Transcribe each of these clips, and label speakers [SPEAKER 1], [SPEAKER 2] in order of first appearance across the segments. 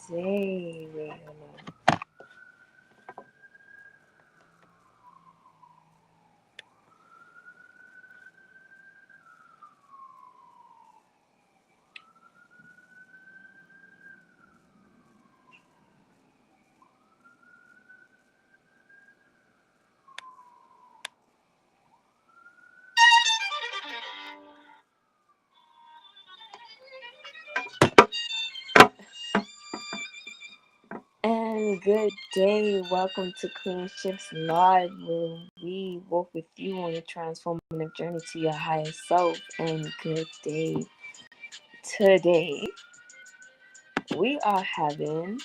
[SPEAKER 1] day. Wait, hold on. And good day. Welcome to Queenshipt Live, where we walk with you on a transformative journey to your higher self. And good day. Today, we are having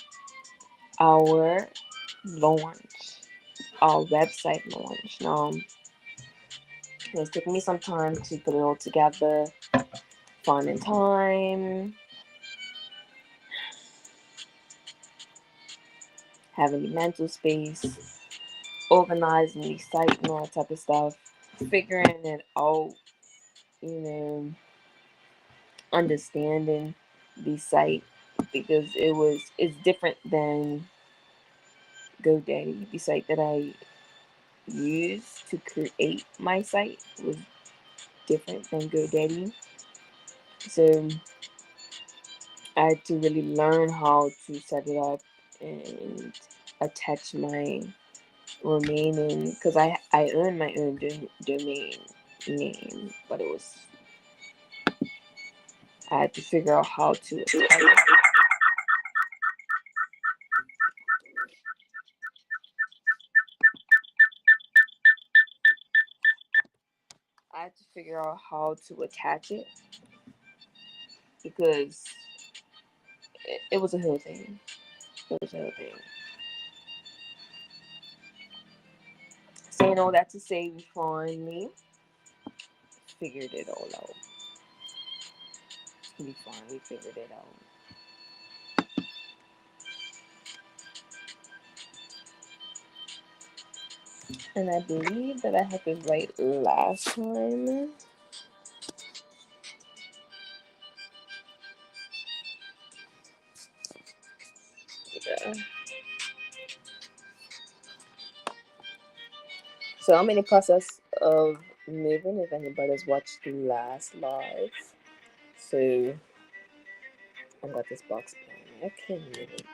[SPEAKER 1] our launch, our website launch. Now, it's taken me some time to put it all together, finding time, having the mental space, organizing the site and all that type of stuff, figuring it out, you know, understanding the site because it's different than GoDaddy. The site that I used to create my site was different than GoDaddy. So I had to really learn how to set it up and attach my remaining, because I earned my own domain name, but I had to figure out how to attach it. I had to figure out how to attach it because it was a whole thing. It was a whole thing. Saying all that to say, we finally figured it all out. We finally figured it out. And I believe that I had this right last time. Yeah. So I'm in the process of moving, if anybody's watched the last live. So I got this box behind me. I can't move it.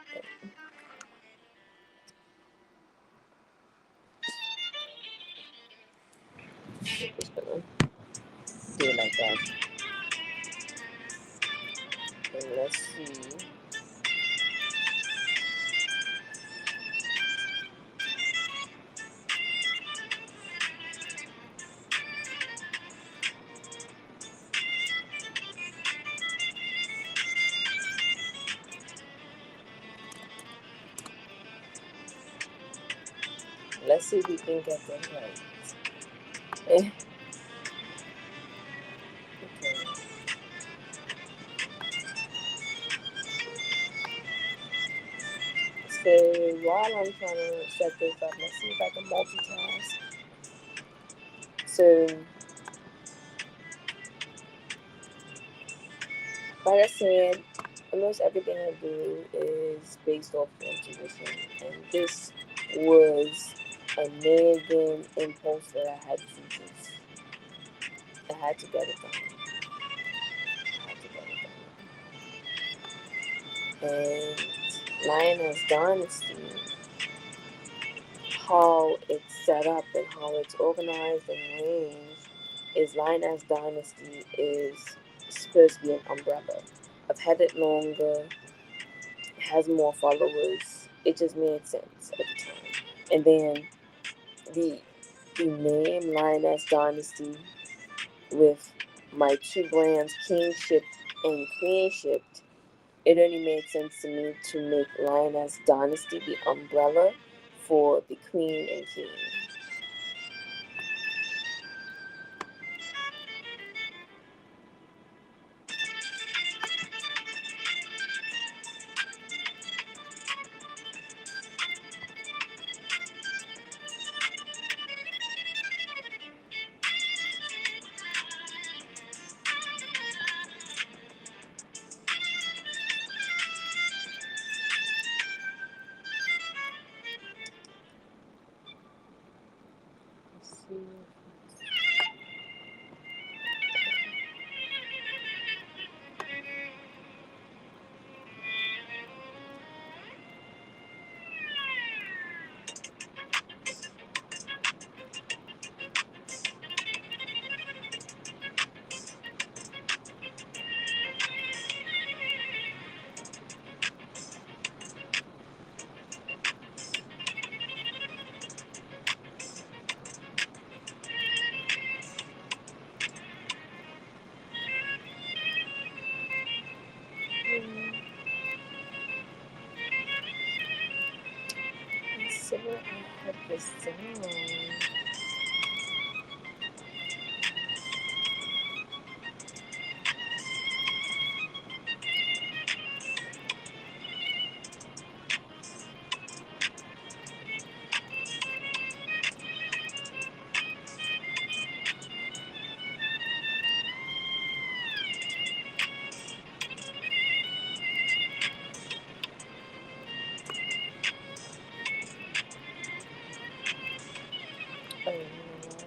[SPEAKER 1] Just gonna do it like that. And let's see. Let's see if we can get that right. Okay. So while I'm trying to set this up, let's see if I can multitask. So, like I said, almost everything I do is based off intuition, and this was a nagging impulse that I had to just, I had to get it done. I had to get it done. And Lioness Dynasty, how it's set up and how it's organized and arranged, is Lioness Dynasty is supposed to be an umbrella. I've had it longer, it has more followers. It just made sense at the time. And then the name Lioness Dynasty with my two brands, Kingship and Queenshipt, it only made sense to me to make Lioness Dynasty the umbrella for the Queen and King. see where I had this down. Oh, you know what?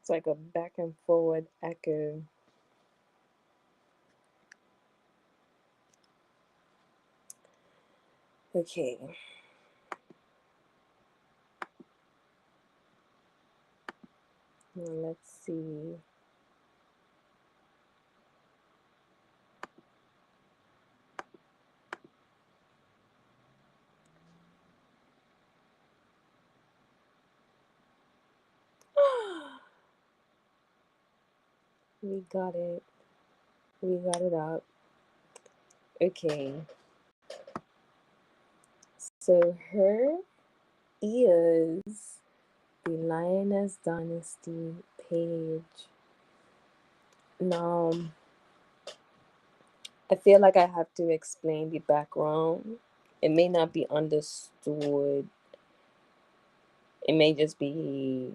[SPEAKER 1] It's like a back and forward echo. Okay. Now let's see. We got it. We got it up. Okay. So her is the Lioness Dynasty page. Now, I feel like I have to explain the background. It may not be understood. It may just be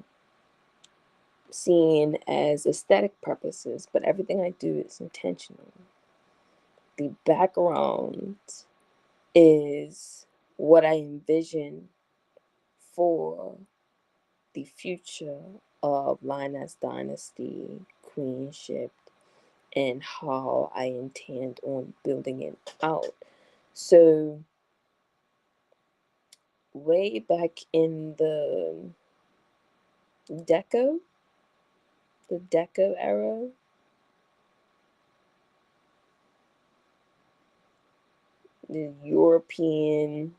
[SPEAKER 1] seen as aesthetic purposes, but everything I do is intentional. The background is what I envision for the future of Lioness Dynasty, Queenshipt, and how I intend on building it out. So, way back in Deco, the Deco era, the European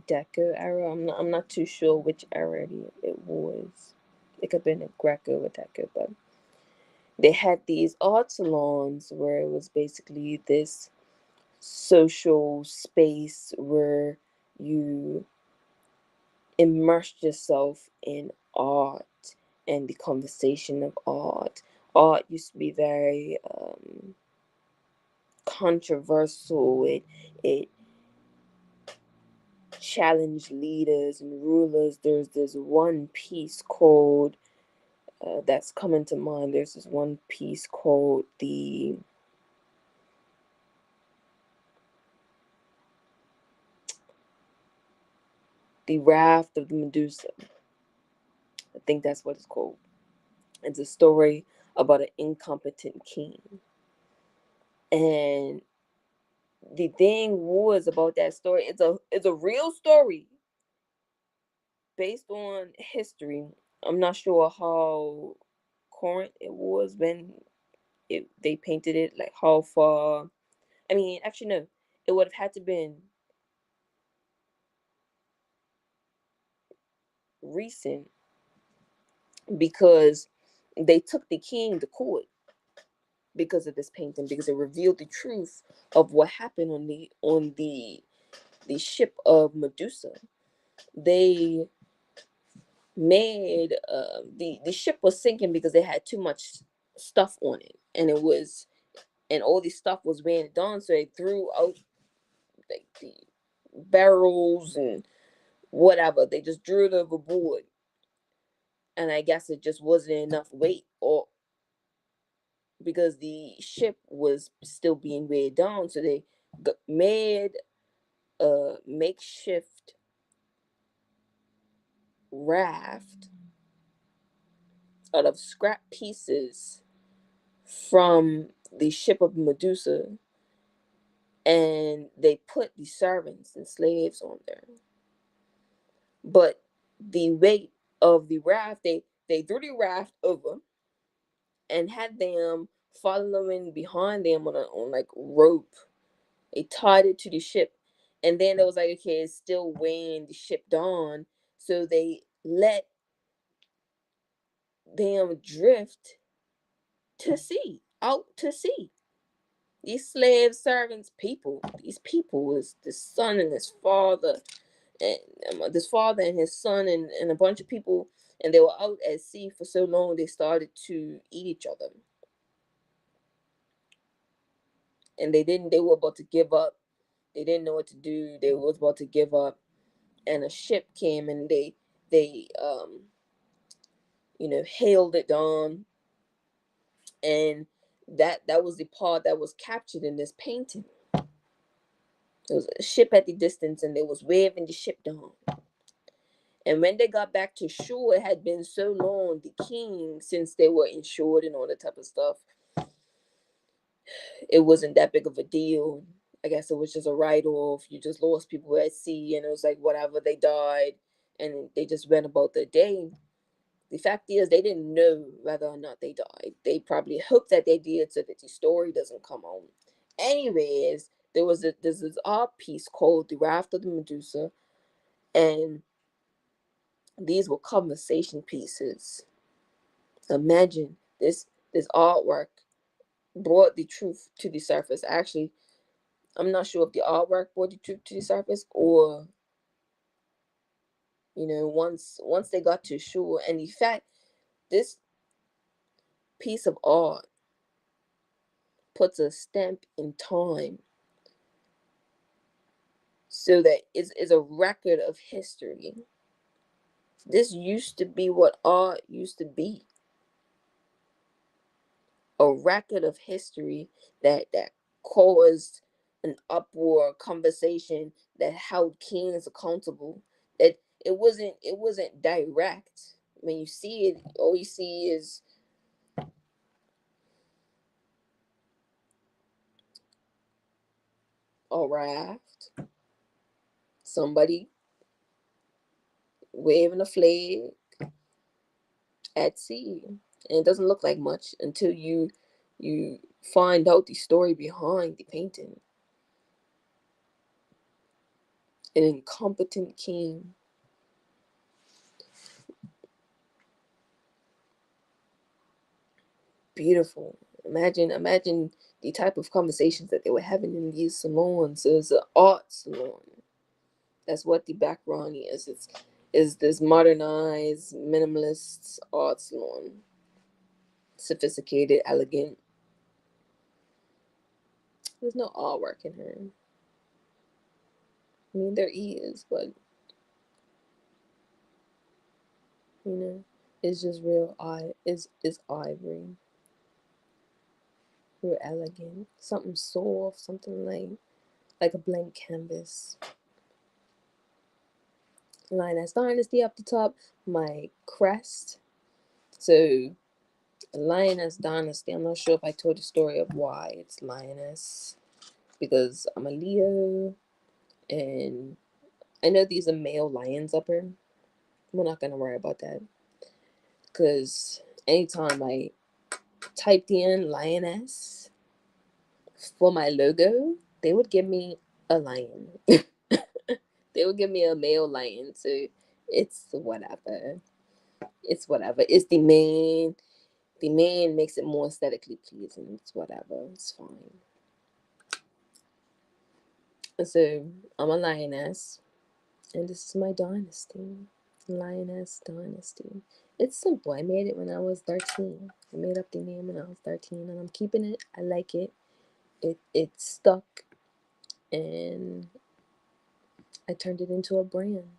[SPEAKER 1] Deco era. I'm not too sure which era it was. It could have been a Greco or Deco, but they had these art salons where it was basically this social space where you immersed yourself in art and the conversation of art. Art used to be very controversial. It challenged leaders and rulers. There's this one piece called that's coming to mind. There's this one piece called the Raft of the Medusa. I think that's what it's called. It's a story about an incompetent king. And the thing was about that story, it's a real story based on history. I'm not sure how current it was when they painted it, like how far. I mean, actually no, it would have had to been recent because they took the king to court because of this painting, because it revealed the truth of what happened on the ship of Medusa. They made the ship was sinking because they had too much stuff on it, and all this stuff was weighing it down, so they threw out like the barrels and whatever. They just drew it overboard. and I guess it just wasn't enough weight, or because the ship was still being weighed down, so they made a makeshift raft out of scrap pieces from the ship of Medusa, and they put the servants and slaves on there. But the weight of the raft, they threw the raft over and had them following behind them on like rope. They tied it to the ship, and then it was like, okay, it's still weighing the ship down, so they let them drift to sea, out to sea. These slave servants, these people is the son and his father, and this father and his son, and a bunch of people, and they were out at sea for so long they started to eat each other, and they were about to give up. They didn't know what to do. They was about to give up, and a ship came, and they hailed it down, and that was the part that was captured in this painting. There was a ship at the distance, and they was waving the ship down. And when they got back to shore, it had been so long. The king, since they were insured and all that type of stuff, it wasn't that big of a deal. I guess it was just a write-off. You just lost people at sea, and it was like whatever, they died, and they just went about their day. The fact is, they didn't know whether or not they died. They probably hoped that they did so that the story doesn't come on. Anyways, there's this art piece called The Raft of the Medusa, and these were conversation pieces. Imagine this artwork brought the truth to the surface. Actually, I'm not sure if the artwork brought the truth to the surface, or once they got to shore. And in fact, this piece of art puts a stamp in time, so that it's a record of history. This used to be what art used to be, a record of history that caused an uproar, conversation that held kings accountable. That it wasn't direct. When you see it, all you see is a raft, somebody waving a flag at sea, and it doesn't look like much until you find out the story behind the painting. An incompetent king. Beautiful. Imagine the type of conversations that they were having in these salons. So it's an art salon. That's what the background is. It's is this modernized minimalist art salon. Sophisticated, elegant. There's no artwork in here. I mean, there is, but you know, it's just real eye. It's ivory. Real elegant. Something soft. Something like a blank canvas. Lioness Dynasty up the top. My crest. So Lioness Dynasty. I'm not sure if I told the story of why it's Lioness, because I'm a Leo, and I know these are male lions up here. We're not gonna worry about that, because anytime I typed in Lioness for my logo, they would give me a lion. They would give me a male lion. So it's whatever. It's whatever. It's the man. The man makes it more aesthetically pleasing. It's whatever. It's fine. So I'm a lioness, and this is my dynasty. Lioness Dynasty. It's simple. I made it when I was 13. I made up the name when I was 13, and I'm keeping it. I like it. It stuck, and I turned it into a brand.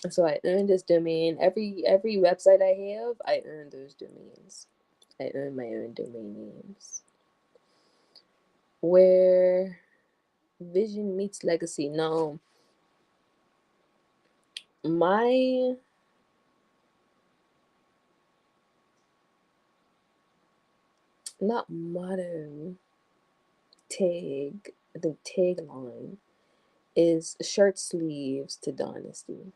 [SPEAKER 1] So I earned this domain. Every website I have, I earn those domains. I earn my own domain names. Where vision meets legacy. No, my not motto, tag, I think tagline is shirt sleeves to dynasty.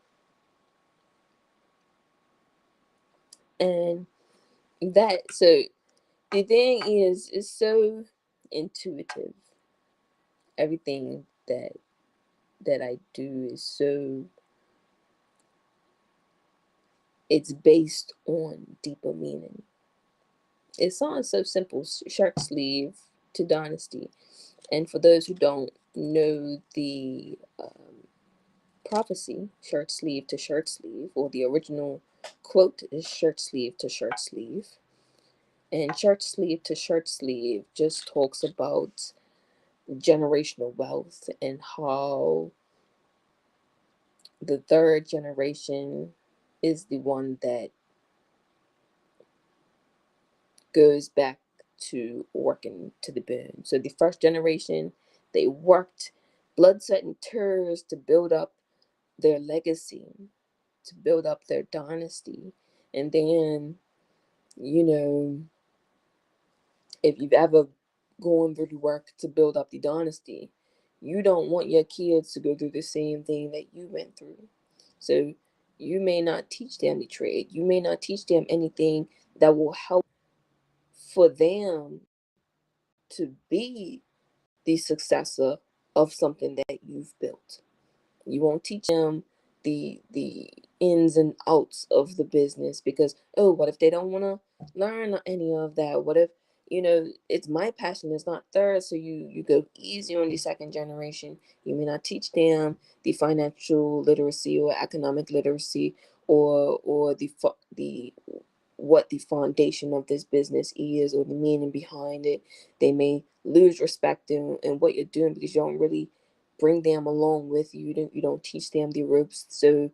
[SPEAKER 1] And so the thing is, it's so intuitive. Everything that I do is so, it's based on deeper meaning. It sounds so simple, shirt sleeve to dynasty. And for those who don't know the prophecy, shirt sleeve to shirt sleeve, or the original quote is shirt sleeve to shirt sleeve. And shirt sleeve to shirt sleeve just talks about generational wealth and how the third generation is the one that goes back to working to the bone. So the first generation, they worked blood, sweat, and tears to build up their legacy, to build up their dynasty. And then, you know, if you've ever gone through the work to build up the dynasty, you don't want your kids to go through the same thing that you went through. So you may not teach them the trade. You may not teach them anything that will help for them to be the successor of something that you've built. You won't teach them the ins and outs of the business because, oh, what if they don't want to learn any of that? What if, it's my passion, it's not theirs. So you go easy on the second generation. You may not teach them the financial literacy or economic literacy, or the what the foundation of this business is, or the meaning behind it. They may lose respect in what you're doing because you don't really bring them along with you. You don't teach them the ropes. So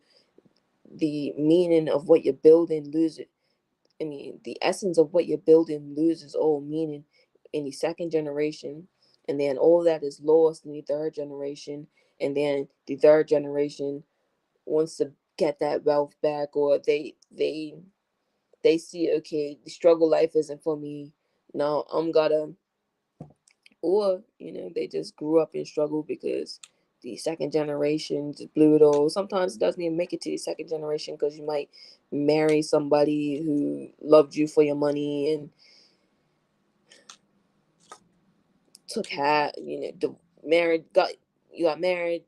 [SPEAKER 1] the meaning of what you're building loses. I mean, the essence of what you're building loses all meaning in the second generation, and then all that is lost in the third generation, and then the third generation wants to get that wealth back, or they see, okay, the struggle life isn't for me. Now I'm gotta, or they just grew up in struggle because the second generation just blew it all. Sometimes it doesn't even make it to the second generation because you might marry somebody who loved you for your money and took half, married, you got married,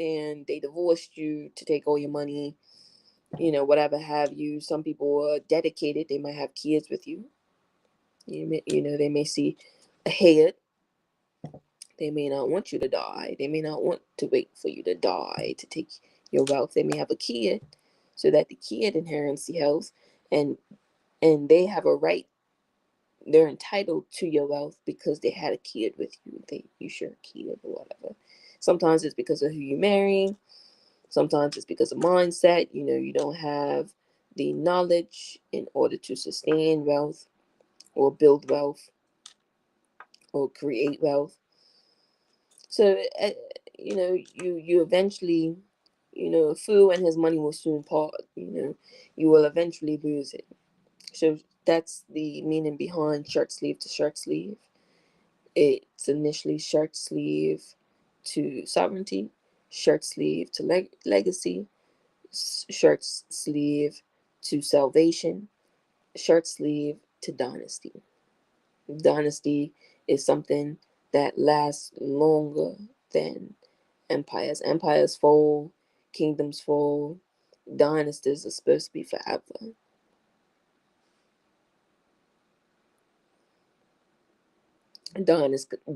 [SPEAKER 1] and they divorced you to take all your money, whatever have you. Some people are dedicated, they might have kids with you. They may see ahead. They may not want you to die. They may not want to wait for you to die to take your wealth. They may have a kid so that the kid inherits the health, and they have a right. They're entitled to your wealth because they had a kid with you. You share a kid or whatever. Sometimes it's because of who you marry. Sometimes it's because of mindset. You don't have the knowledge in order to sustain wealth or build wealth or create wealth. So, you eventually, a fool and his money will soon part. You will eventually lose it. So that's the meaning behind shirt sleeve to shirt sleeve. It's initially shirt sleeve to sovereignty, shirt sleeve to legacy, shirt sleeve to salvation, shirt sleeve to dynasty. Dynasty is something that lasts longer than empires. Empires fall, kingdoms fall, dynasties are supposed to be forever.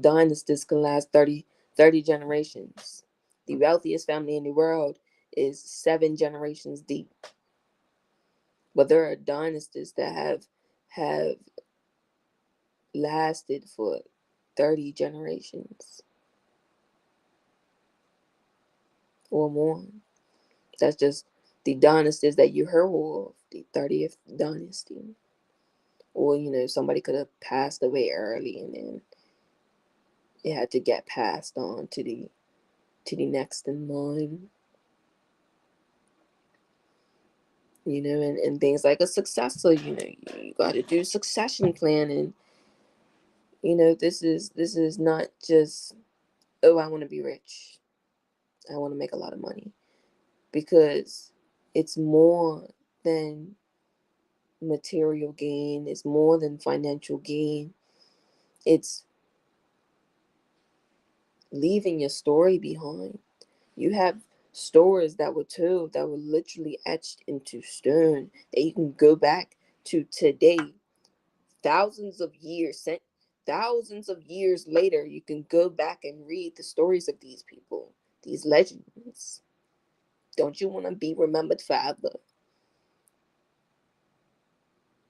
[SPEAKER 1] Dynasties can last 30 generations. The wealthiest family in the world is 7 generations deep. But there are dynasties that have lasted for 30 generations or more. That's just the dynasties that you heard of, the 30th dynasty. Or, somebody could have passed away early and then it had to get passed on to the next in line. And things like a successor, you got to do succession planning. This is not just, oh, I want to be rich, I want to make a lot of money, because it's more than material gain, it's more than financial gain. It's leaving your story behind. You have stories that were told that were literally etched into stone that you can go back to today, thousands of years sent thousands of years later. You can go back and read the stories of these people, these legends. Don't you want to be remembered forever?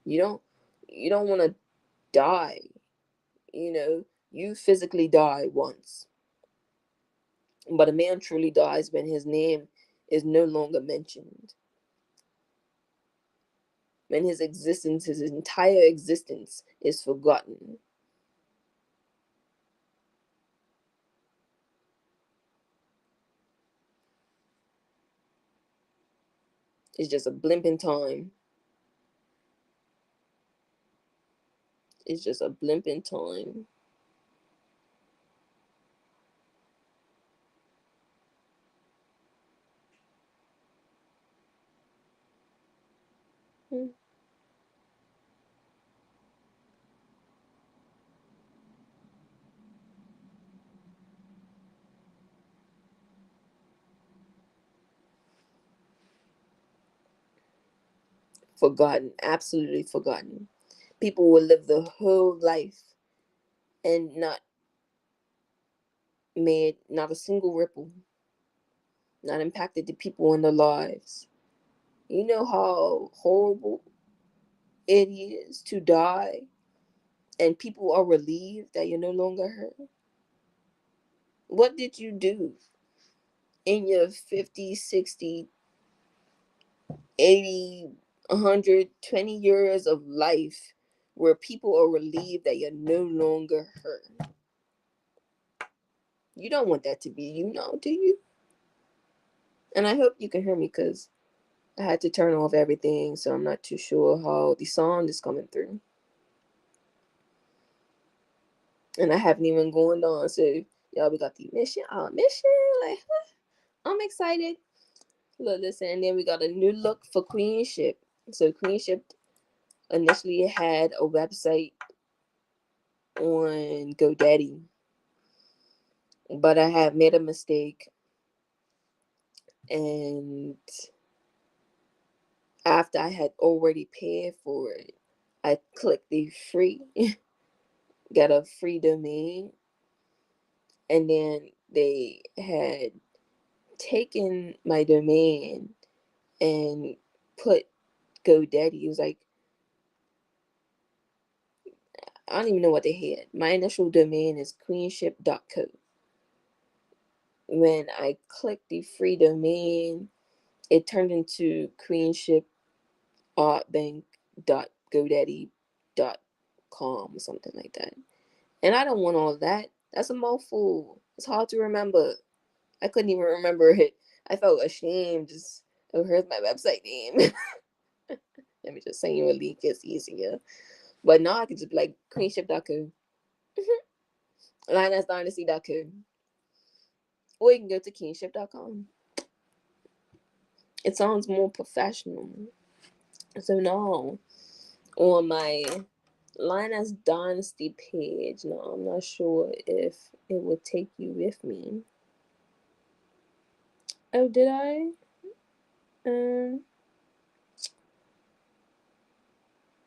[SPEAKER 1] You don't want to die. You physically die once, but a man truly dies when his name is no longer mentioned, when his entire existence is forgotten. It's just a blimp in time. It's just a blimp in time. Hmm. Forgotten, absolutely forgotten. People will live the whole life and not made not a single ripple, not impacted the people in their lives. You know how horrible it is to die and people are relieved that you're no longer hurt? What did you do in your 50, 60, 80, 100, 20 years of life where people are relieved that you're no longer hurt? You don't want that to be you now, do you? And I hope you can hear me, because I had to turn off everything, so I'm not too sure how the sound is coming through. And I haven't even gone on. So, y'all, we got the mission. Like, I'm excited. Look, listen, and then we got a new look for Queenshipt. So, Queenshipt initially had a website on GoDaddy, but I have made a mistake. And after I had already paid for it, I clicked the free, got a free domain, and then they had taken my domain and put GoDaddy. It was like, I don't even know what they had. My initial domain is queenshipt.co. When I clicked the free domain, it turned into queenshiptartbank.godaddy.com or something like that. And I don't want all that. That's a mouthful. It's hard to remember. I couldn't even remember it. I felt ashamed. Just, oh, here's my website name. Let me just send you a link. It's easier. But now I could just be like queenship.co, lionessdynasty.co, or you can go to queenship.com. It sounds more professional. So now, on my Lioness Dynasty page, now I'm not sure if it would take you with me. Oh, did I?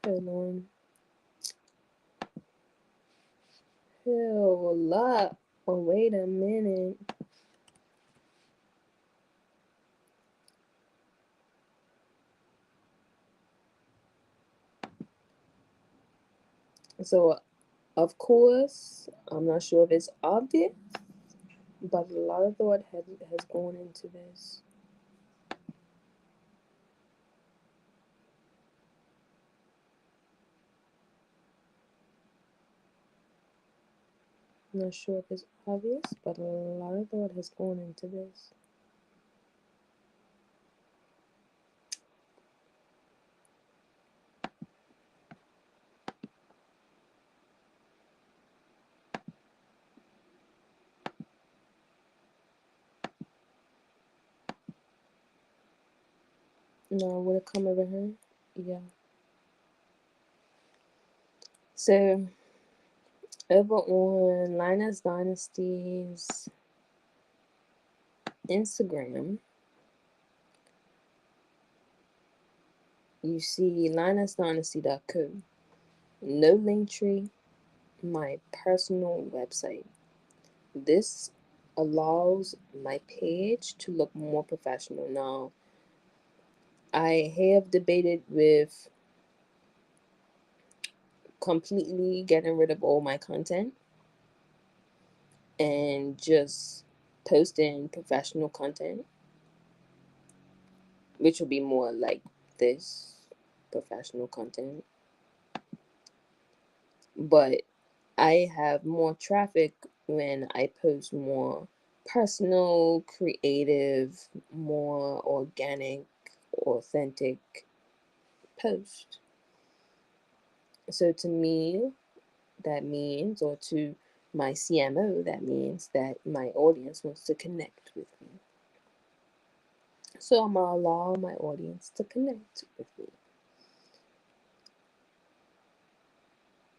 [SPEAKER 1] Hold on. Hold up. Oh, wait a minute. So, of course, I'm not sure if it's obvious, but a lot of thought has gone into this. I'm not sure if it's obvious, but a lot of thought has gone into this. Now, would it come over here? Yeah. So, over on Lioness Dynasty's Instagram, you see lionessdynasty.co. No link tree, my personal website. This allows my page to look more professional. Now, I have debated with completely getting rid of all my content and just posting professional content, which will be more like this professional content. But I have more traffic when I post more personal, creative, more organic, authentic posts. So to me, that means, or to my CMO, that means that my audience wants to connect with me. So I'm gonna allow my audience to connect with me.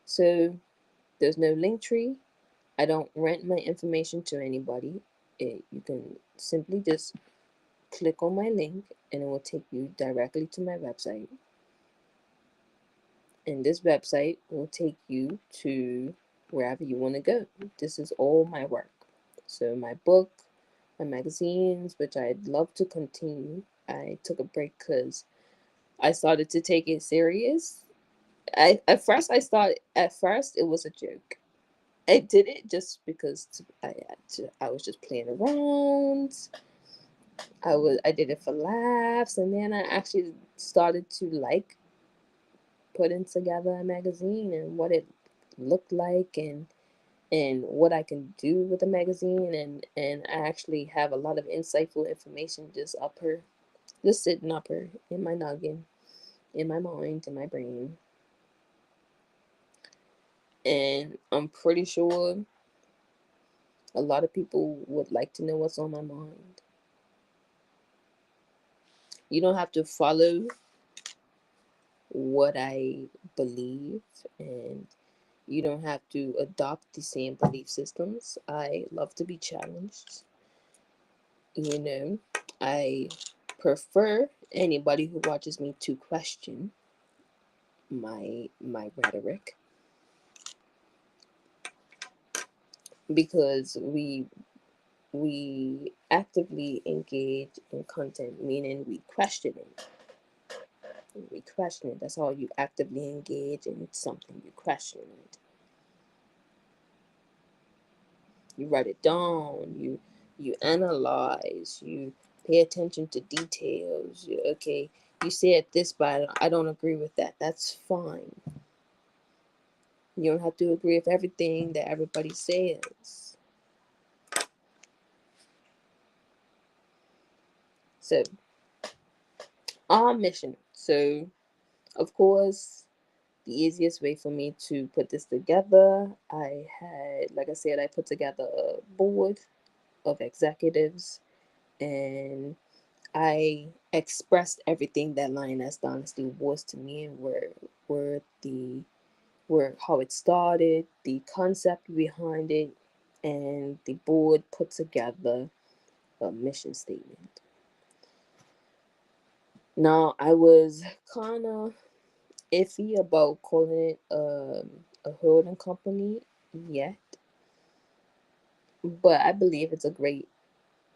[SPEAKER 1] So there's no link tree. I don't rent my information to anybody. You can simply just click on my link and it will take you directly to my website. And this website will take you to wherever you want to go. This is all my work. So my book, my magazines, which I'd love to continue. I took a break because I started to take it serious. At first it was a joke. I did it just because I was just playing around. I did it for laughs, and then I actually started to like putting together a magazine and what it looked like, and what I can do with a magazine, and I actually have a lot of insightful information just sitting up here in my noggin, in my mind, in my brain. And I'm pretty sure a lot of people would like to know what's on my mind. You don't have to follow what I believe, and you don't have to adopt the same belief systems. I love to be challenged. You know, I prefer anybody who watches me to question my rhetoric, because we actively engage in content, meaning we question it. We question it. That's all. You actively engage in something. You question it. You write it down. You analyze. You pay attention to details. Okay, you said this, but I don't agree with that. That's fine. You don't have to agree with everything that everybody says. So, our mission. So, of course, the easiest way for me to put this together, like I said, I put together a board of executives, and I expressed everything that Lioness Dynasty was to me, and where how it started, the concept behind it, and the board put together a mission statement. Now, I was kind of iffy about calling it a holding company yet, but I believe it's a great,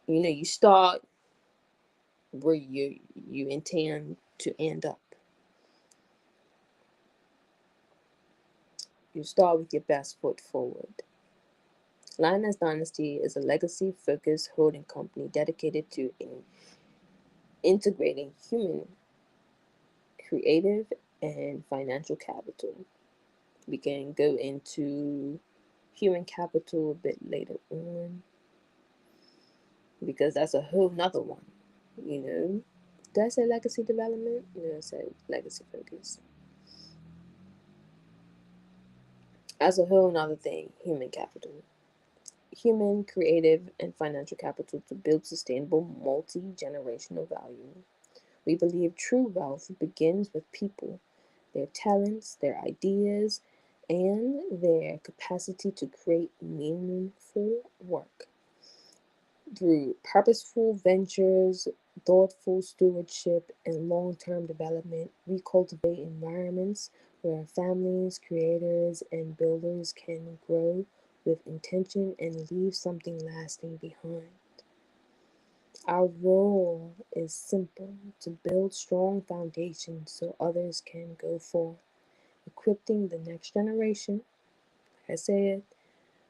[SPEAKER 1] you start where you intend to end up. You start with your best foot forward. Lioness Dynasty is a legacy-focused holding company dedicated to integrating human, creative, and financial capital. We can go into human capital a bit later on, because that's a whole nother one. You know, did I say legacy development? No, I said legacy focus. That's a whole nother thing. Human capital, human, creative, and financial capital to build sustainable multi-generational value. We believe true wealth begins with people, their talents, their ideas, and their capacity to create meaningful work. Through purposeful ventures, thoughtful stewardship, and long term development, we cultivate environments where families, creators, and builders can grow with intention and leave something lasting behind. Our role is simple: to build strong foundations so others can go forth, equipping the next generation, like I said,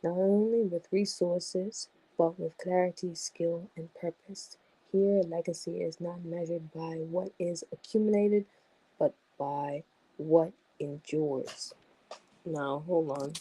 [SPEAKER 1] not only with resources, but with clarity, skill, and purpose. Here, legacy is not measured by what is accumulated, but by what endures. Now, hold on.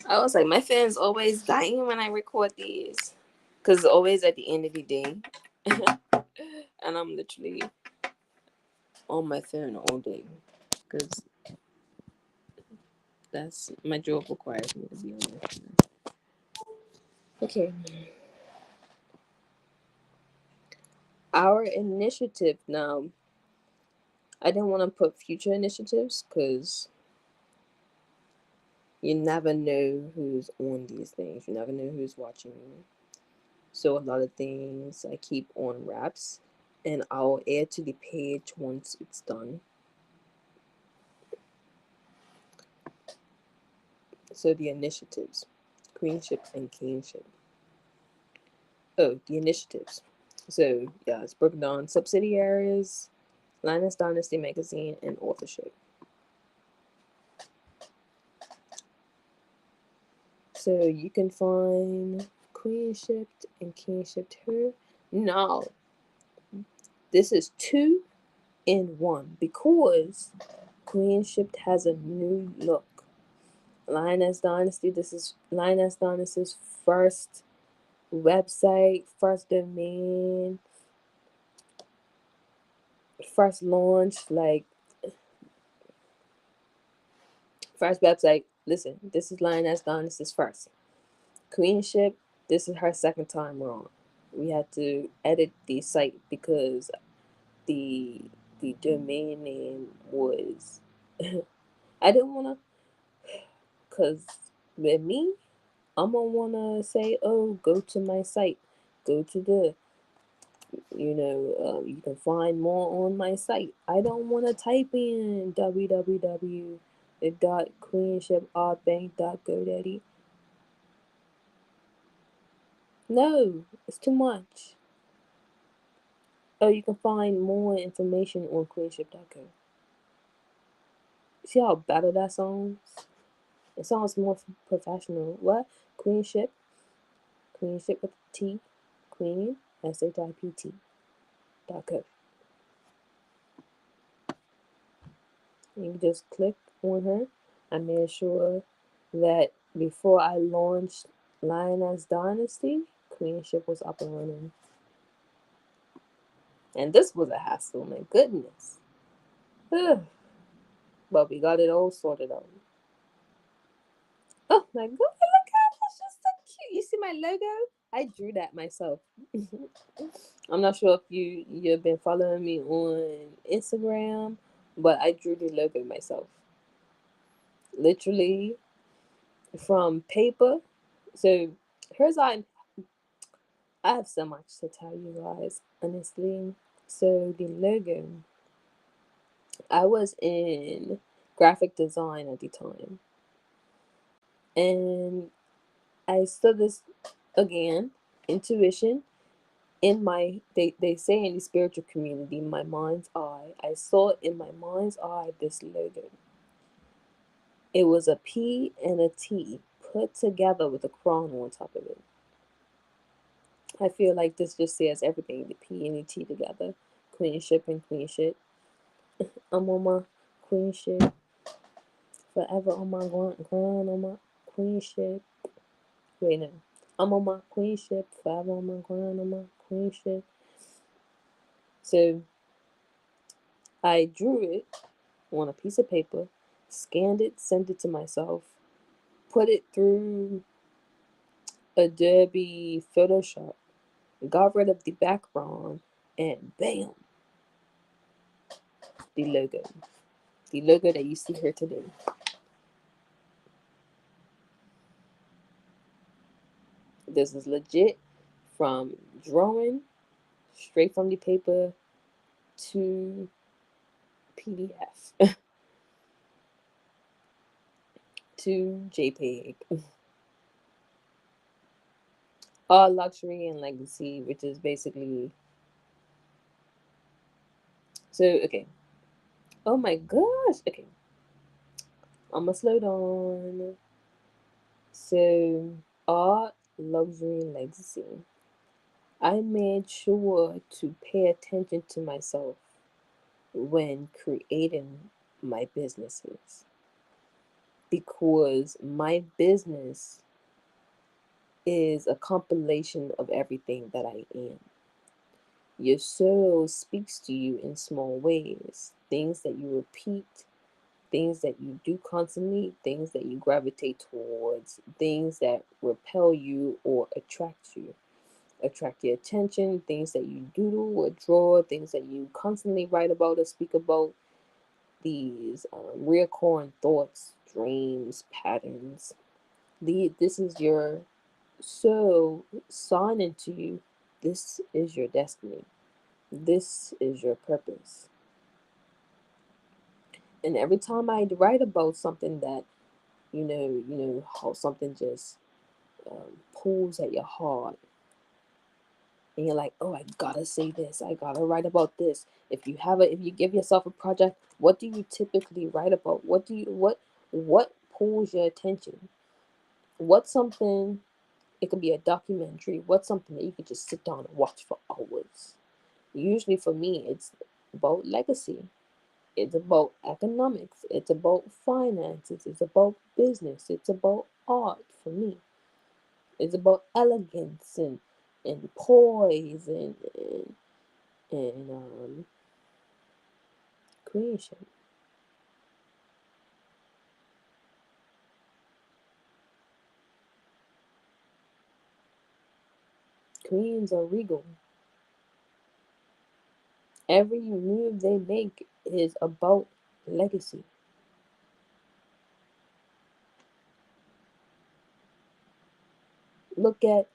[SPEAKER 1] I was like, my fan's always dying when I record these, because it's always at the end of the day. And I'm literally on my phone all day, because that's my job requires me to be on my phone. Okay, our initiative now. I didn't want to put future initiatives because you never know who's on these things. You never know who's watching you. So a lot of things I keep on wraps, and I'll add to the page once it's done. So the initiatives, Queenshipt and Kingship. Oh, the initiatives. So yeah, it's broken down subsidiaries, Lioness Dynasty magazine, and authorship. So you can find Queenshipped and Kingshipped here. Now, this is two in one because Queenshipped has a new look. Lioness Dynasty, this is Lioness Dynasty's first website, first domain, first launch, like first website. Listen, this is Lioness Dynasty's first. Queenship, this is her second time wrong. We had to edit the site because the the domain name was I didn't wanna, cause with me, I'm gonna wanna say, oh, go to my site, go to the, you can find more on my site. I don't wanna type in www.queenshipartbank.godaddy. No, it's too much. Oh, you can find more information on queenship.co. See how better that sounds? It sounds more professional. What? Queenship? Queenship with T. Queen, SHIPT.co. You just click on her. I made sure that before I launched Lioness Dynasty, Queenship was up and running. And this was a hassle, my goodness. Ugh. But we got it all sorted out. Oh my god, look at that's just so cute. You see my logo? I drew that myself. I'm not sure if you've been following me on Instagram, but I drew the logo myself. Literally from paper. So here's I have so much to tell you guys, honestly. So the logo, I was in graphic design at the time. And I saw this again, intuition, in my, they say in the spiritual community, my mind's eye. I saw in my mind's eye this logo. It was a P and a T put together with a crown on top of it. I feel like this just says everything, the P and the T together. Queenship and queenship. I'm on my queenship. Forever on my grind on my queenship. Wait, no. I'm on my queenship. Forever on my grind on my queenship. So I drew it on a piece of paper, scanned it, sent it to myself, put it through Adobe Photoshop, got rid of the background, and bam, the logo. The logo that you see here today. This is legit, from drawing straight from the paper to PDF to JPEG. All luxury and legacy, which is basically, so okay. Oh my gosh. Okay. I'm gonna slow down. So, art, luxury, and legacy. I made sure to pay attention to myself when creating my businesses, because my business is a compilation of everything that I am. Your soul speaks to you in small ways, things that you repeat, things that you do constantly, things that you gravitate towards, things that repel you or attract you, attract your attention, things that you doodle or draw, things that you constantly write about or speak about, these recurring thoughts, dreams, patterns. This is your soul signing to you. This is your destiny. This is your purpose. And every time I write about something that, you know how something just pulls at your heart, and you're like, oh, I gotta say this, I gotta write about this. If you give yourself a project, what do you typically write about? What pulls your attention? What's something, it could be a documentary, what's something that you could just sit down and watch for hours? Usually for me, it's about legacy. It's about economics. It's about finances. It's about business. It's about art for me. It's about elegance and poise and creation. Queens are regal. Every move they make is about legacy. Look at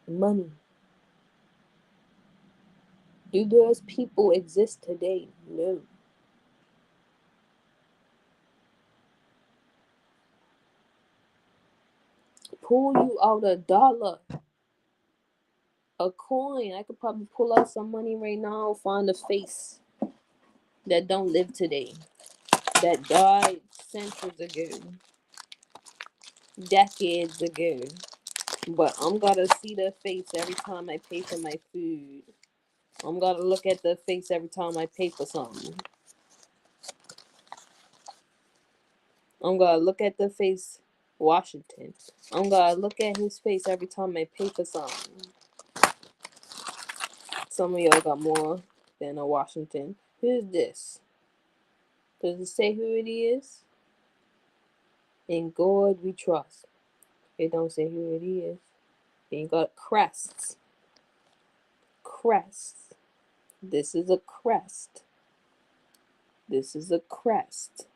[SPEAKER 1] money. Do those people exist today? No. Pull you out $1, a coin. I could probably pull out some money right now, find a face that don't live today, that died centuries ago, decades ago. But I'm gonna see their face every time I pay for my food. I'm gonna look at their face every time I pay for something. I'm gonna look at their face, Washington. I'm gonna look at his face every time I pay for something. Some of y'all got more than a Washington. Who's this? Does it say who it is? In God we trust. It don't say who it is. Then you got crests. Crest. This is a crest. This is a crest.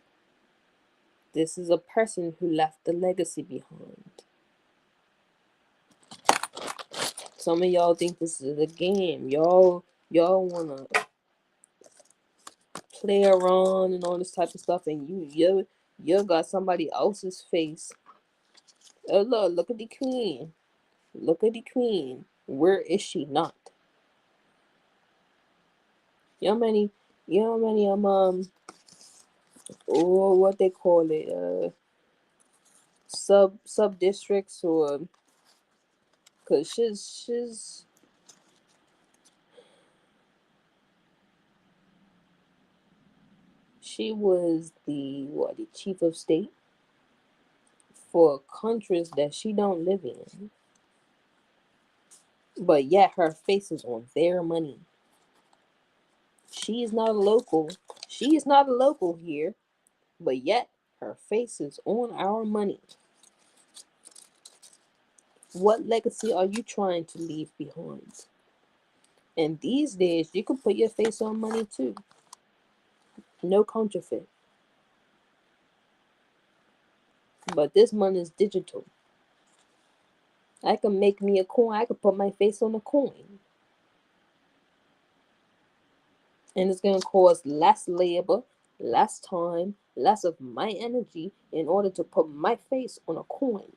[SPEAKER 1] This is a person who left a legacy behind. Some of y'all think this is a game. Y'all wanna
[SPEAKER 2] play around and all this type of stuff, and you got somebody else's face. Oh look at the queen. Look at the queen. Where is she not? You know how many or what they call it, sub districts, or because she was the chief of state for countries that she don't live in, but yet her face is on their money. She is not a local. She is not a local here, but yet her face is on our money. What legacy are you trying to leave behind? And these days, you can put your face on money too. No counterfeit. But this money is digital. I can make me a coin. I can put my face on a coin. And it's going to cost less labor, less time, less of my energy in order to put my face on a coin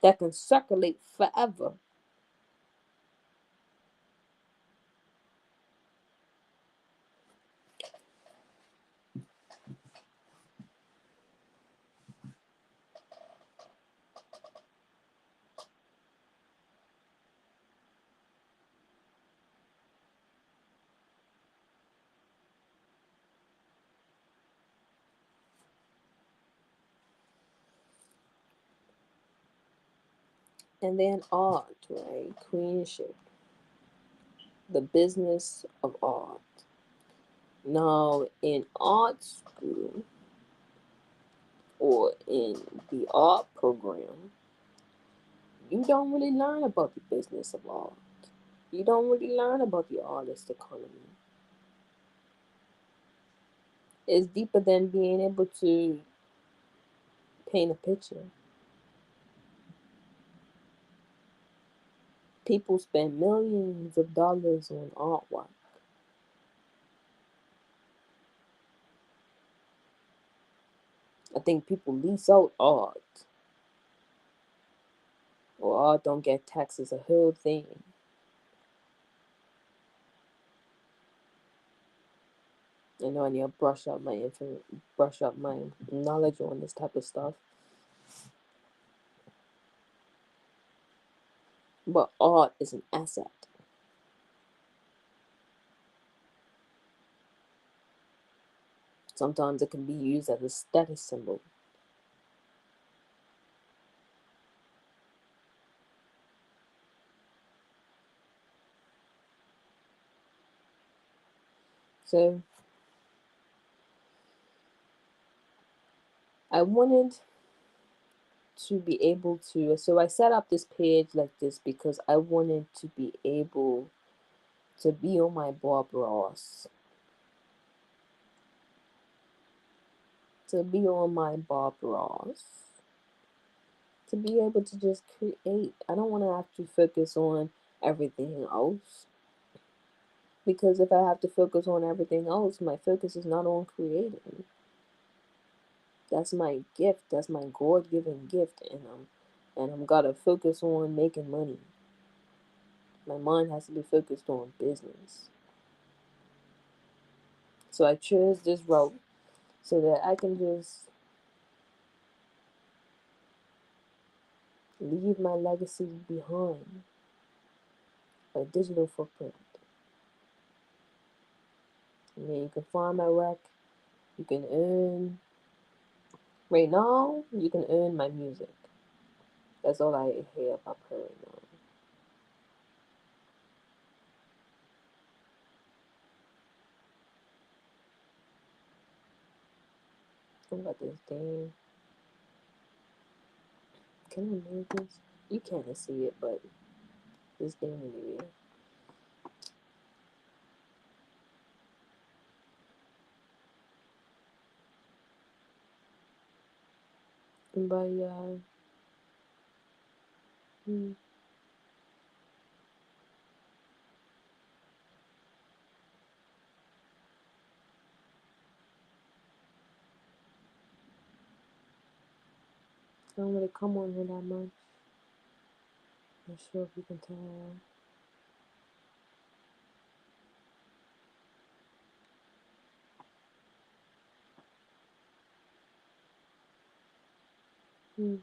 [SPEAKER 2] that can circulate forever. And then art, right? Queenshipt, the business of art. Now, in art school or in the art program, you don't really learn about the business of art. You don't really learn about the artist economy. It's deeper than being able to paint a picture. People spend millions of dollars on artwork. I think people lease out art, or art don't get taxed as a whole thing. I know I need to brush up my knowledge on this type of stuff. But art is an asset. Sometimes it can be used as a status symbol. So I wanted to be able to, so I set up this page like this because I wanted to be able to be on my Bob Ross. To be on my Bob Ross. To be able to just create. I don't want to have to focus on everything else. Because if I have to focus on everything else, my focus is not on creating. That's my gift. That's my God-given gift, and I'm gotta focus on making money. My mind has to be focused on business. So I chose this route so that I can just leave my legacy behind, a digital footprint. And then you can find my work. You can earn. Right now, you can earn my music. That's all I hear about her right now. What about this thing? Can I move this? You can't see it, but this thing anyway. But yeah. Hmm. I don't really come on here that much. Not sure if you can tell. Hmm.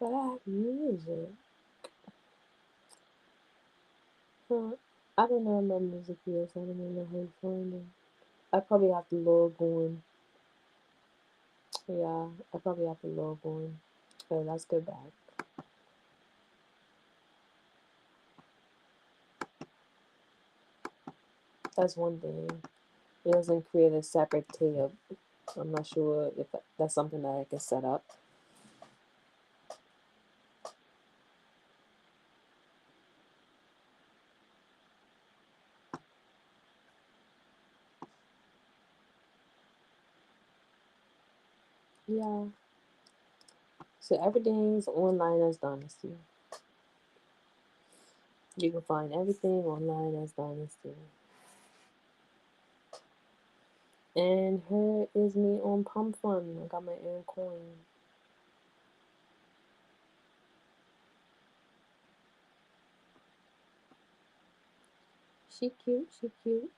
[SPEAKER 2] But I have music. Huh. I don't know what my music is. I don't even know how you find it. I probably have to log on. Yeah, I probably have to log on. Okay, let's go back. That's one thing. It doesn't create a separate tab. I'm not sure if that's something that I can set up. Yeah. So everything's online as Dynasty. You can find everything online as Dynasty. And here is me on Pump Fun. I got my own coin. She cute, she cute.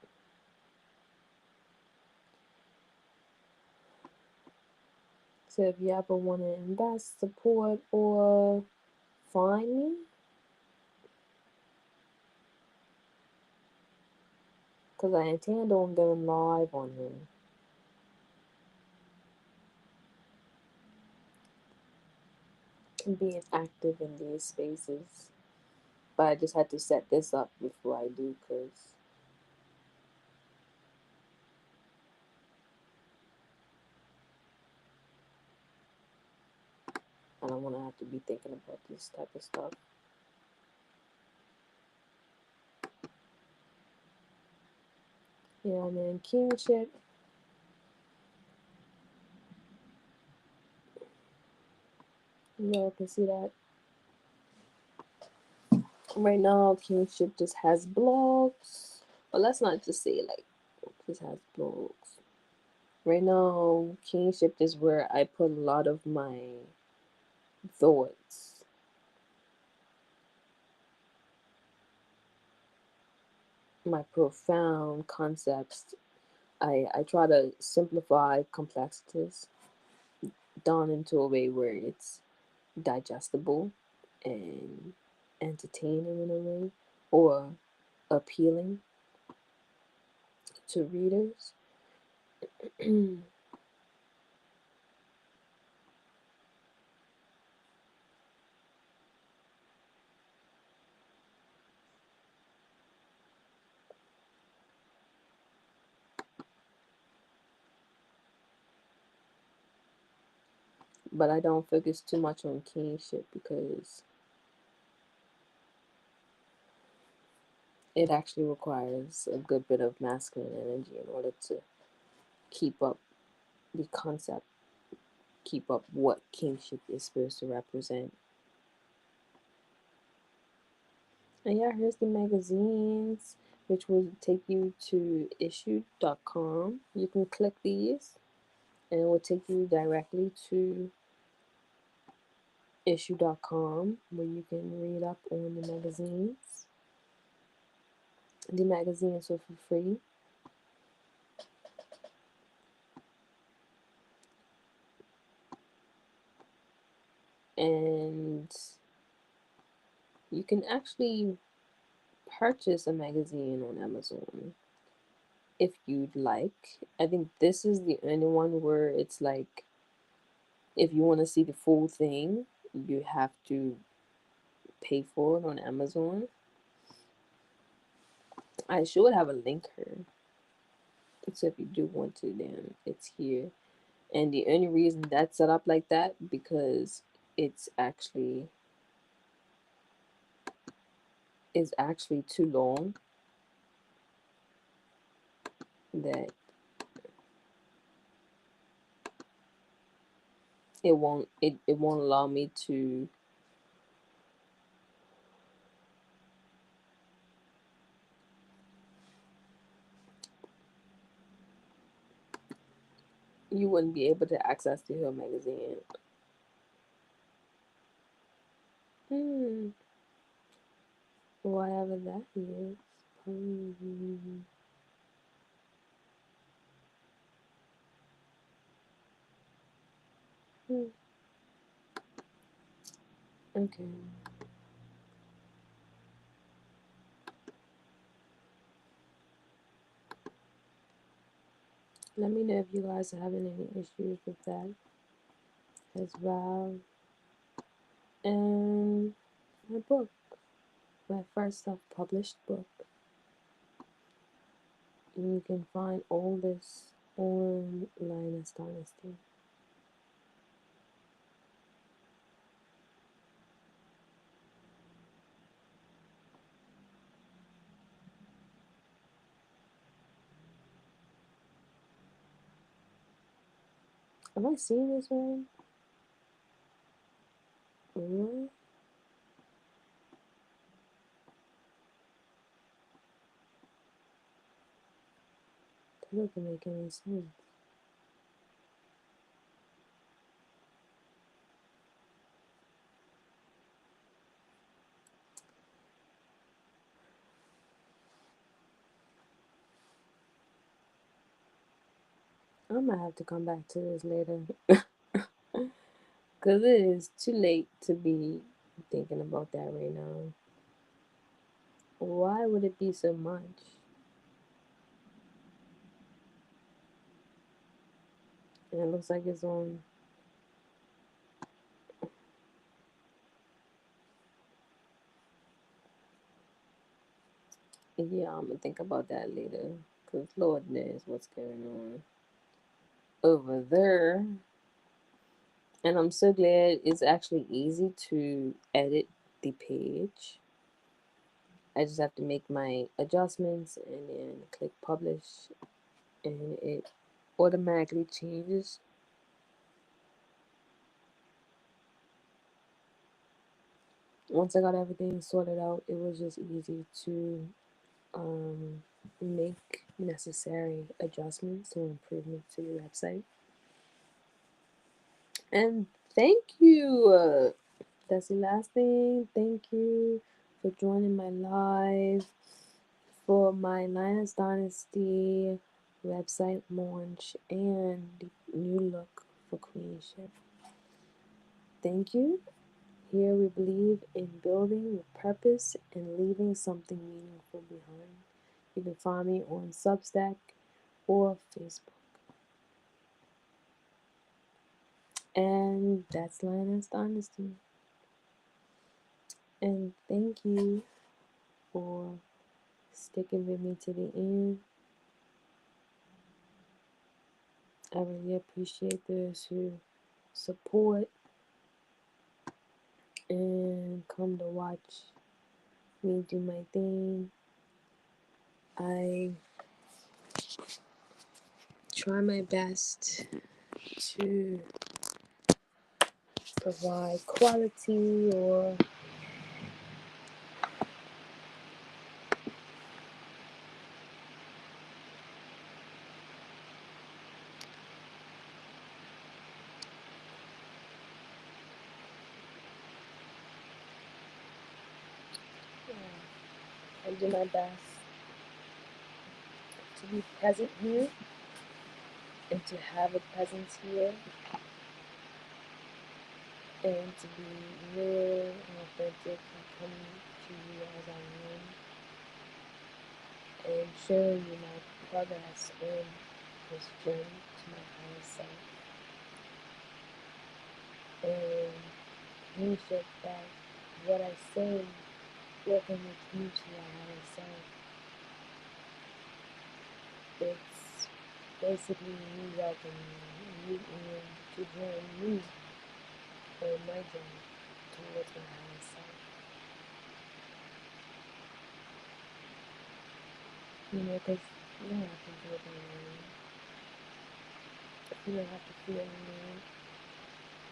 [SPEAKER 2] So if you ever want to invest, support, or find me, because I intend on going live on here and being active in these spaces. But I just had to set this up before I do, because I don't want to have to be thinking about this type of stuff. Yeah, and then Queenshipt. Y'all can see that. Right now, Queenshipt just has blogs. But let's not just say like just has blogs. Right now, Queenshipt is where I put a lot of my thoughts, my profound concepts. I try to simplify complexities down into a way where it's digestible and entertaining in a way, or appealing to readers. But I don't focus too much on kingship because it actually requires a good bit of masculine energy in order to keep up the concept, keep up what kingship is supposed to represent. And yeah, here's the magazines, which will take you to issue.com. You can click these and it will take you directly to issue.com where you can read up on the magazines. The magazines are for free. And you can actually purchase a magazine on Amazon if you'd like. I think this is the only one where it's like if you want to see the full thing, you have to pay for it on Amazon. I should have a link here. So if you do want to, then it's here. And the only reason that's set up like that because it's actually is actually too long that it won't allow me to You wouldn't be able to access the Hill magazine. Hmm. Whatever that is. Hmm. Okay. Let me know if you guys are having any issues with that as well. And my book, my first self-published book. You can find all this on Lioness Dynasty. Have I seen this one? Really? That doesn't make any sense. I might have to come back to this later. Because it is too late to be thinking about that right now. Why would it be so much? And it looks like it's on. Yeah, I'm gonna think about that later. Because Lord knows what's going on over there. And I'm so glad it's actually easy to edit the page. I just have to make my adjustments and then click publish, and it automatically changes. Once I got everything sorted out, it was just easy to um, make necessary adjustments or improvements to the website. And thank you. That's the last thing. Thank you for joining my live for my Lioness Dynasty website launch and the new look for Queenshipt. Thank you. Here we believe in building with purpose and leaving something meaningful behind. You can find me on Substack or Facebook. And that's Lioness Dynasty. And thank you for sticking with me to the end. I really appreciate those who support and come to watch me do my thing. I try my best to provide quality or I do my best to be present here and to have a presence here and to be real and authentic and come to you as I am and showing you my progress on this journey to my higher self and make sure that what I say working with you to your higher self, it's basically me welcoming you in to join me on my journey towards my higher self. You know, because you don't have to do it alone. You don't have to feel alone.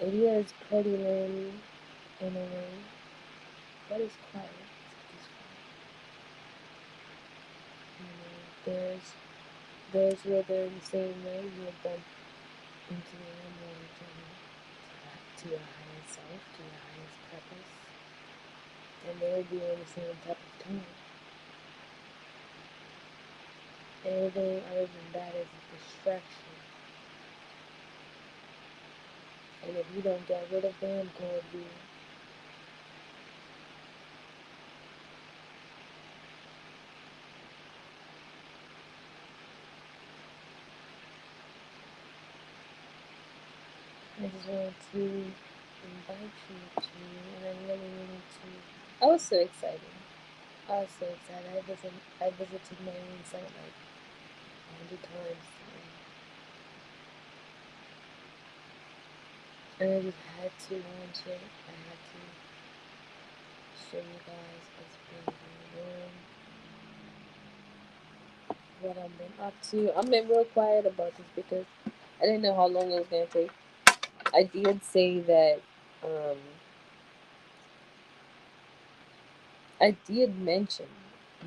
[SPEAKER 2] It is pretty lonely in a way, but it's quiet. It's peaceful. You know, there's those who are there the same way. You have been And today I'm going to your higher self, to your highest purpose, and they will be on the same type of time. Anything other than that is a distraction. And if you don't get rid of them, God will. I just wanted to invite you to, and I really wanted to. I was so excited. I was so excited. I visited my own site like 100 times, and I just had to launch it. I had to show you guys what's been going on, what I've been up to. I'm being real quiet about this because I didn't know how long it was gonna take. I did say that um, I did mention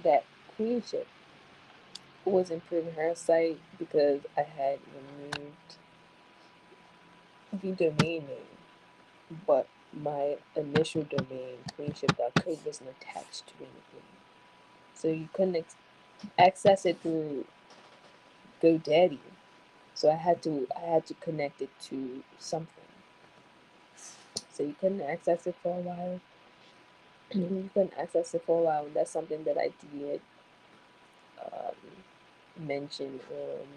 [SPEAKER 2] that Queenshipt was improving her site because I had removed the domain name, but my initial domain, queenshipt.co, wasn't attached to anything. So you couldn't access it through GoDaddy. So I had to connect it to something. So you couldn't access it for a while. You couldn't access it for a while, and that's something that I did mention on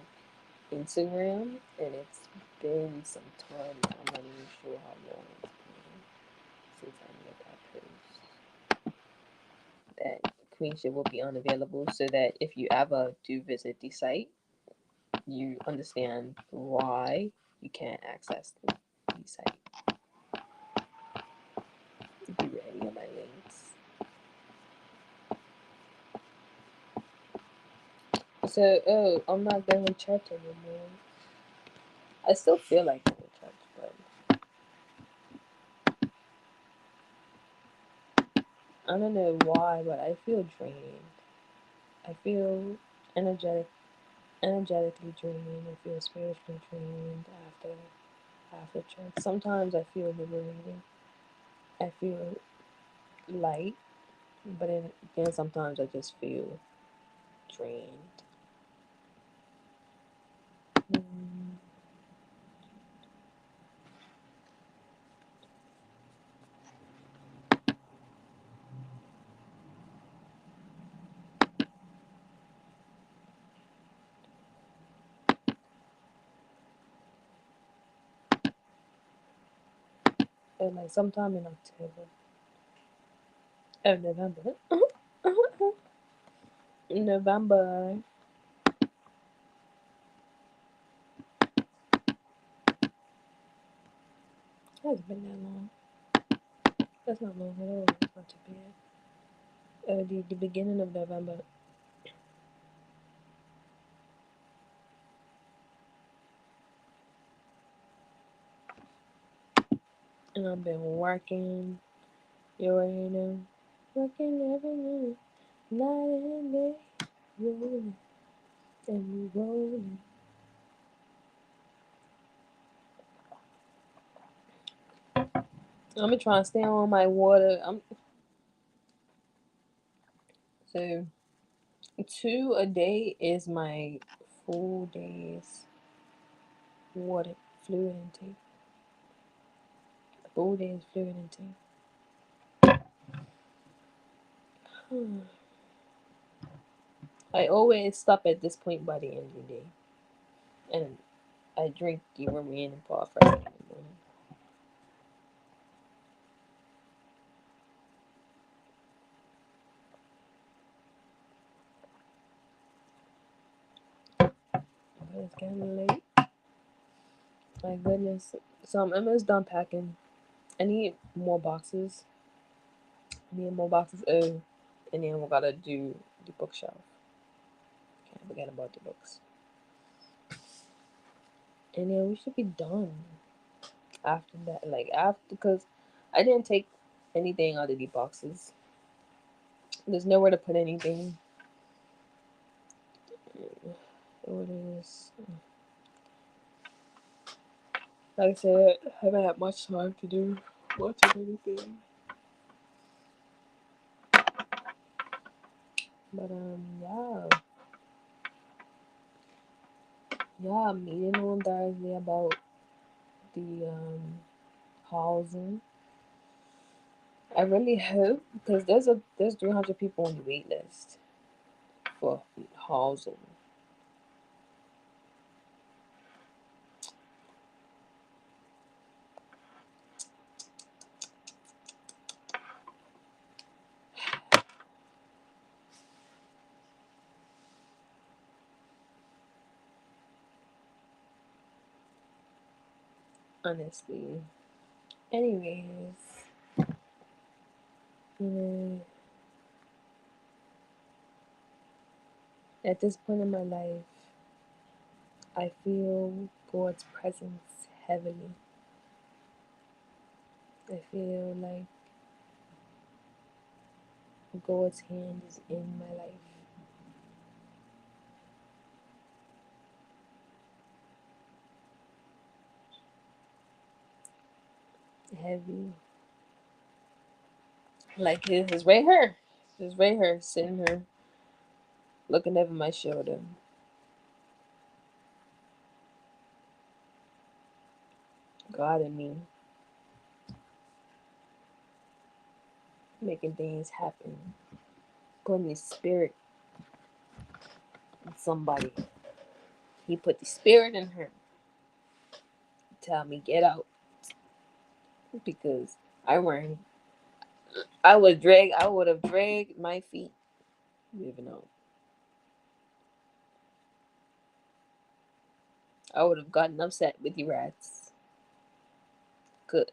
[SPEAKER 2] Instagram, and it's been some time now. I'm not even sure how long it's been since I made that post. That Queenship will be unavailable, so that if you ever do visit the site, you understand why you can't access the site. Be ready on my links. So, oh, I'm not going to church anymore. I still feel like going to church, but I don't know why, but I feel drained. I feel energetic, energetically drained. I feel spiritually drained after church. Sometimes I feel liberated. I feel light, but then sometimes I just feel drained. Mm. And like sometime in October, oh November, November. It hasn't been that long. That's not long at all. It's not too bad. The beginning of November, and I've been working. You already know, working every night, night and day, rolling and rolling. I'm gonna try and stay on my water. So 2 a day is my full day's water fluid intake. Full day's fluid intake. I always stop at this point by the end of the day, and I drink the remaining part first thing in the morning. But it's getting late. My goodness. So I'm almost done packing. I need more boxes. I need more boxes. Oh, and then we gotta do the bookshelf. Can't forget about the books. And then we should be done after that. Like after, because I didn't take anything out of the boxes. There's nowhere to put anything. What is? Like I said, I haven't had much time to do much of anything. But yeah, meeting on Thursday about the housing. I really hope because there's 300 people on the wait list for housing. Honestly. Anyways, you know, at this point in my life, I feel God's presence heavily. I feel like God's hand is in my life. Heavy. Like his right here. His right here sitting here looking over my shoulder. God and me. Making things happen. Putting his spirit in somebody. He put the spirit in her. Tell me get out. Because I weren't I would have dragged my feet. You even know. I would have gotten upset with the rats. Good.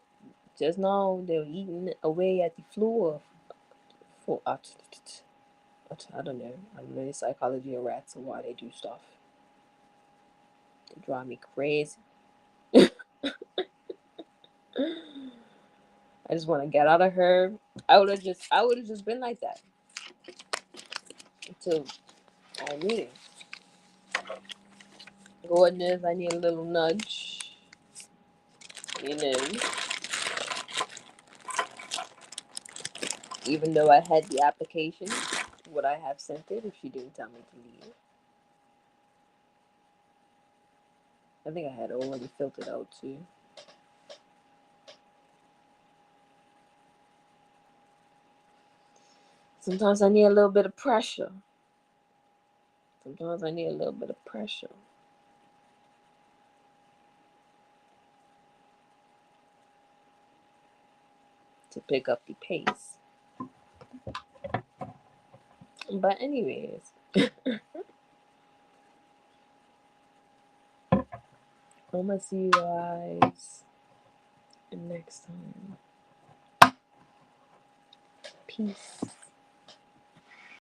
[SPEAKER 2] Just now they were eating away at the floor. For I don't know. I don't know the psychology of rats and why they do stuff. They drive me crazy. I just want to get out of her. I would have just been like that until I need it. Goodness, I need a little nudge. You know, even though I had the application, would I have sent it if she didn't tell me to leave? I think I had already filled it out too. Sometimes I need a little bit of pressure. Sometimes I need a little bit of pressure to pick up the pace. But anyways, I'm gonna see you guys next time. Peace.